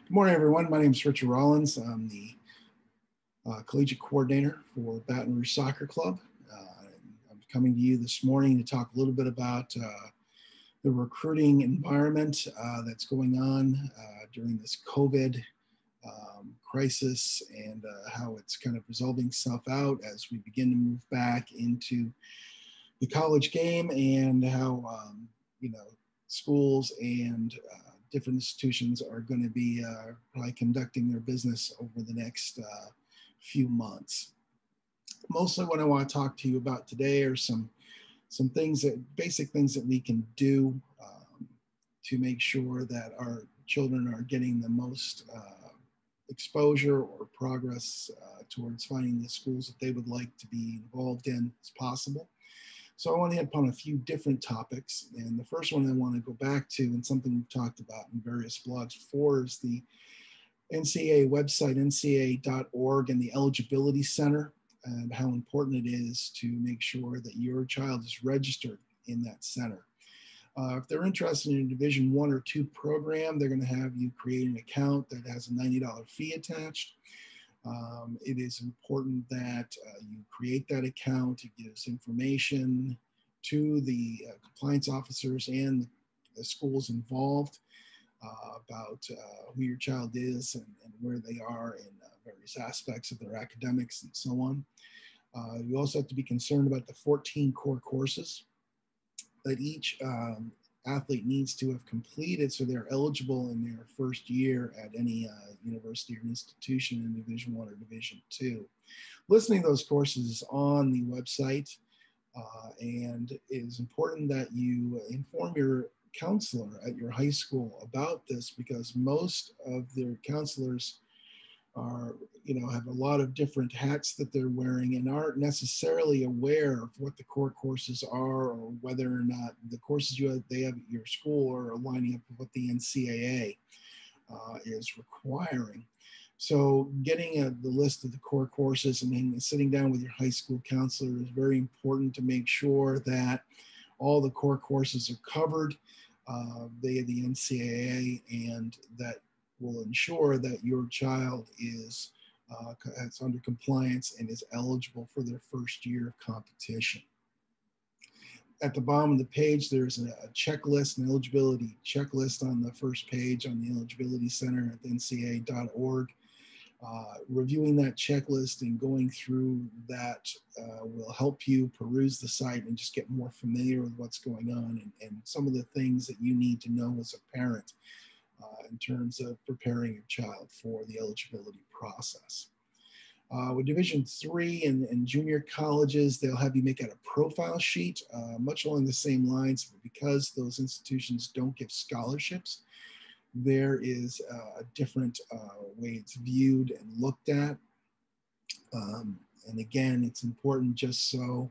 Good morning, everyone. My name is Richard Rollins. I'm the Collegiate Coordinator for Baton Rouge Soccer Club. I'm coming to you this morning to talk a little bit about the recruiting environment that's going on during this COVID crisis and how it's kind of resolving itself out as we begin to move back into the college game, and how schools and different institutions are going to be probably conducting their business over the next few months. Mostly what I want to talk to you about today are some basic things that we can do to make sure that our children are getting the most exposure or progress towards finding the schools that they would like to be involved in as possible. So I want to hit upon a few different topics. And the first one I want to go back to, and something we've talked about in various blogs before, is the NCAA website, ncaa.org, and the Eligibility Center, and how important it is to make sure that your child is registered in that center. If they're interested in a Division I or II program, they're going to have you create an account that has a $90 fee attached. It is important that you create that account. It gives information to the compliance officers and the schools involved about who your child is and where they are in various aspects of their academics and so on. You also have to be concerned about the 14 core courses that each athlete needs to have completed so they're eligible in their first year at any university or institution in Division I or Division II. Listing those courses is on the website, and it is important that you inform your counselor at your high school about this, because most of their counselors are, have a lot of different hats that they're wearing and aren't necessarily aware of what the core courses are, or whether or not the courses they have at your school are lining up with what the NCAA is requiring. So getting the list of the core courses and then sitting down with your high school counselor is very important to make sure that all the core courses are covered via the NCAA, and that will ensure that your child is under compliance and is eligible for their first year of competition. At the bottom of the page, there's a checklist, an eligibility checklist on the first page on the Eligibility Center at ncaa.org. Reviewing that checklist and going through that will help you peruse the site and just get more familiar with what's going on and some of the things that you need to know as a parent in terms of preparing your child for the eligibility process. With Division III and junior colleges, they'll have you make out a profile sheet, much along the same lines, but because those institutions don't give scholarships, there is a different way it's viewed and looked at. And again, it's important just so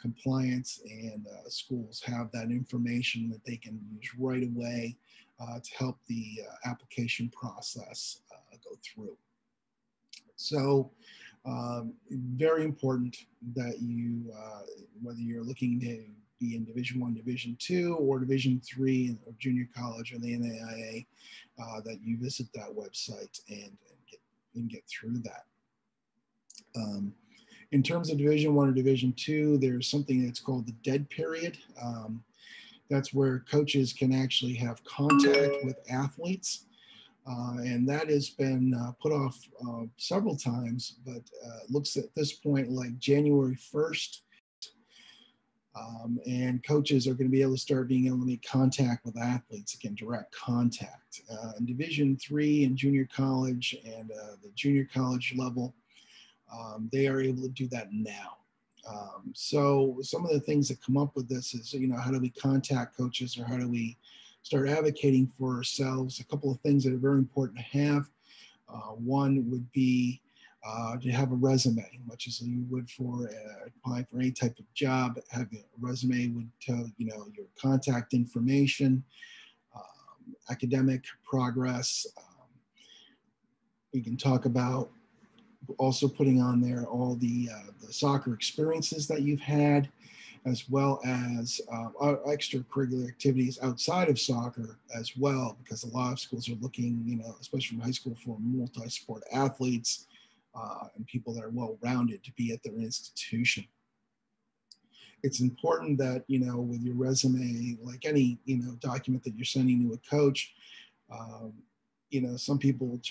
compliance and schools have that information that they can use right away to help the application process go through. So very important that you, whether you're looking to be in Division I, Division II, or Division III or junior college or the NAIA, that you visit that website and get through that. In terms of Division I or Division II, there's something that's called the dead period. That's where coaches can actually have contact with athletes. And that has been put off several times, but looks at this point like January 1st. And coaches are going to be able to start being able to make contact with athletes, again, direct contact. In Division III and junior college and the junior college level, they are able to do that now. So some of the things that come up with this is, how do we contact coaches, or how do we start advocating for ourselves? A couple of things that are very important to have. One would be to have a resume, much as you would for applying for any type of job. Having a resume would tell your contact information, academic progress. We can talk about also putting on there all the soccer experiences that you've had, as well as extracurricular activities outside of soccer as well, because a lot of schools are looking, especially from high school, for multi-sport athletes and people that are well-rounded to be at their institution. It's important that, with your resume, like any, document that you're sending to a coach, some people will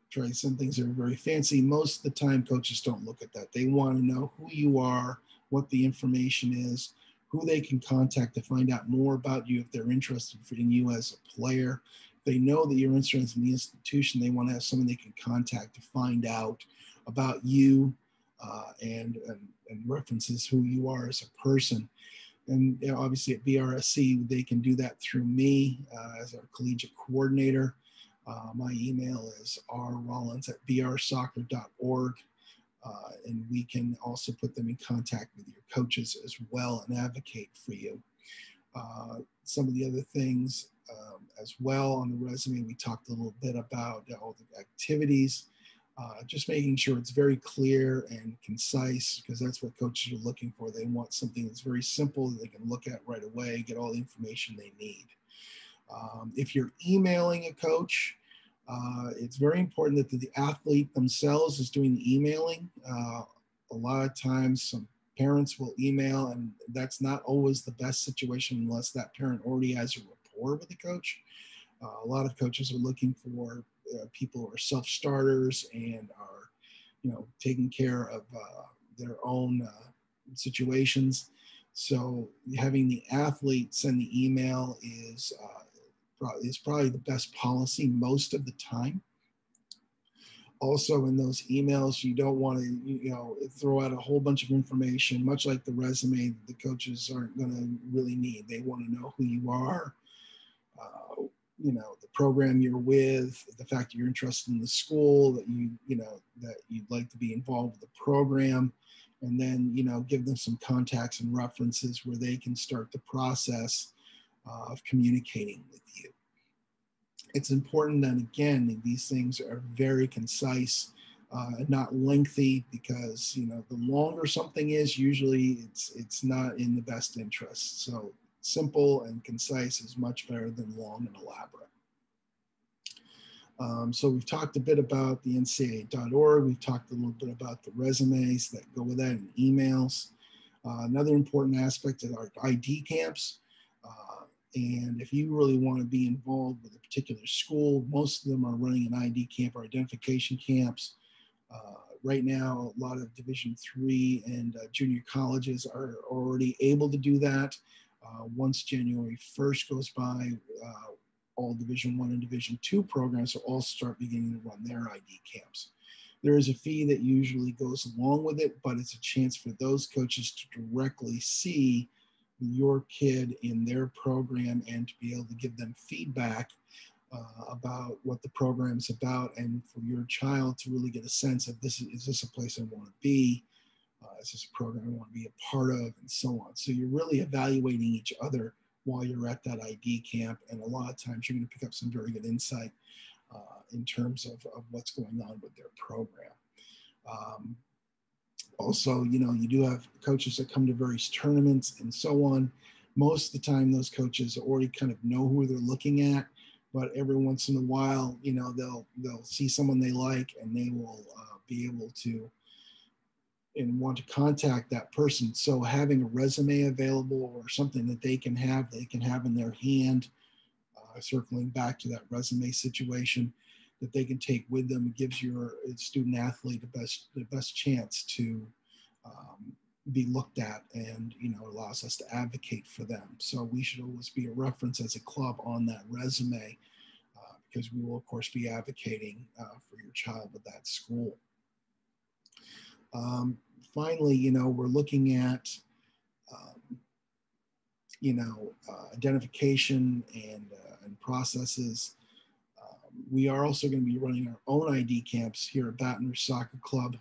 try some things that are very fancy. Most of the time, coaches don't look at that. They want to know who you are, what the information is, who they can contact to find out more about you if they're interested in you as a player. If they know that you're interested in the institution, they want to have someone they can contact to find out about you and references who you are as a person. And obviously at BRSC, they can do that through me as our collegiate coordinator. My email is rrollins@brsoccer.org. And we can also put them in contact with your coaches as well and advocate for you. Some of the other things as well on the resume, we talked a little bit about all the activities, just making sure it's very clear and concise, because that's what coaches are looking for. They want something that's very simple that they can look at right away, get all the information they need. If you're emailing a coach, it's very important that the athlete themselves is doing the emailing. A lot of times some parents will email, and that's not always the best situation unless that parent already has a rapport with the coach. A lot of coaches are looking for people who are self-starters and are, taking care of their own situations. So having the athlete send the email is probably the best policy most of the time. Also, in those emails, you don't want to, throw out a whole bunch of information, much like the resume the coaches aren't going to really need. They want to know who you are, the program you're with, the fact that you're interested in the school, that that you'd like to be involved with the program, and then, give them some contacts and references where they can start the process of communicating with you. It's important that, again, these things are very concise and not lengthy, because, the longer something is, usually it's not in the best interest. So simple and concise is much better than long and elaborate. So we've talked a bit about the ncaa.org. We've talked a little bit about the resumes that go with that and emails. Another important aspect of our ID camps. And if you really want to be involved with a particular school, most of them are running an ID camp or identification camps. Right now, a lot of Division III and junior colleges are already able to do that. Once January 1st goes by, all Division I and Division II programs will all start beginning to run their ID camps. There is a fee that usually goes along with it, but it's a chance for those coaches to directly see your kid in their program and to be able to give them feedback about what the program is about, and for your child to really get a sense of, is this a place I want to be? Is this a program I want to be a part of, and so on. So you're really evaluating each other while you're at that ID camp, and a lot of times you're going to pick up some very good insight in terms of what's going on with their program. Also, you do have coaches that come to various tournaments and so on. Most of the time, those coaches already kind of know who they're looking at, but every once in a while, they'll see someone they like, and they will be able to and want to contact that person. So having a resume available or something that they can have in their hand, circling back to that resume situation, that they can take with them, gives your student athlete the best chance to be looked at, and allows us to advocate for them. So we should always be a reference as a club on that resume, because we will of course be advocating for your child with that school. Finally, we're looking at identification and processes. We are also going to be running our own ID camps here at Baton Rouge Soccer Club.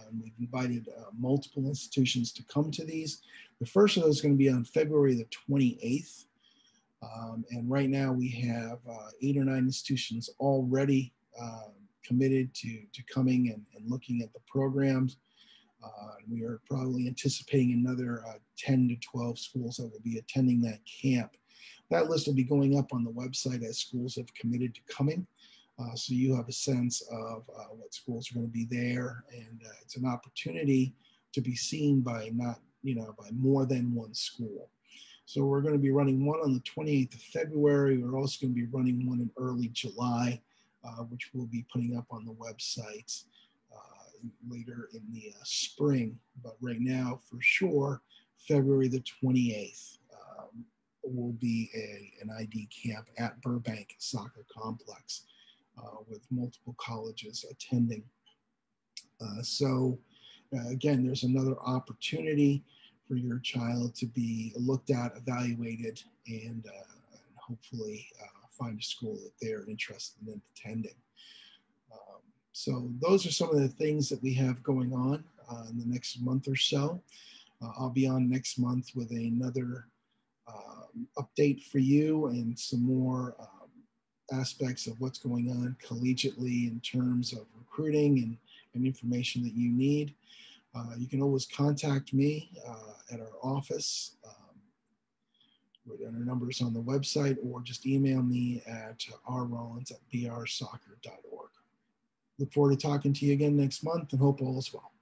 And we've invited multiple institutions to come to these. The first of those is going to be on February the 28th. And right now we have 8 or 9 institutions already committed to coming and looking at the programs. We are probably anticipating another 10 to 12 schools that will be attending that camp. That list will be going up on the website as schools have committed to coming. So you have a sense of what schools are going to be there, and it's an opportunity to be seen by by more than one school. So we're going to be running one on the 28th of February. We're also going to be running one in early July, which we'll be putting up on the website later in the spring. But right now, for sure, February the 28th will be an ID camp at Burbank Soccer Complex with multiple colleges attending. Again, there's another opportunity for your child to be looked at, evaluated, and hopefully find a school that they're interested in attending. So those are some of the things that we have going on in the next month or so. I'll be on next month with another update for you and some more aspects of what's going on collegiately in terms of recruiting and information that you need. You can always contact me at our office. Our number is on the website, or just email me at rrollins@brsoccer.org. Look forward to talking to you again next month, and hope all is well.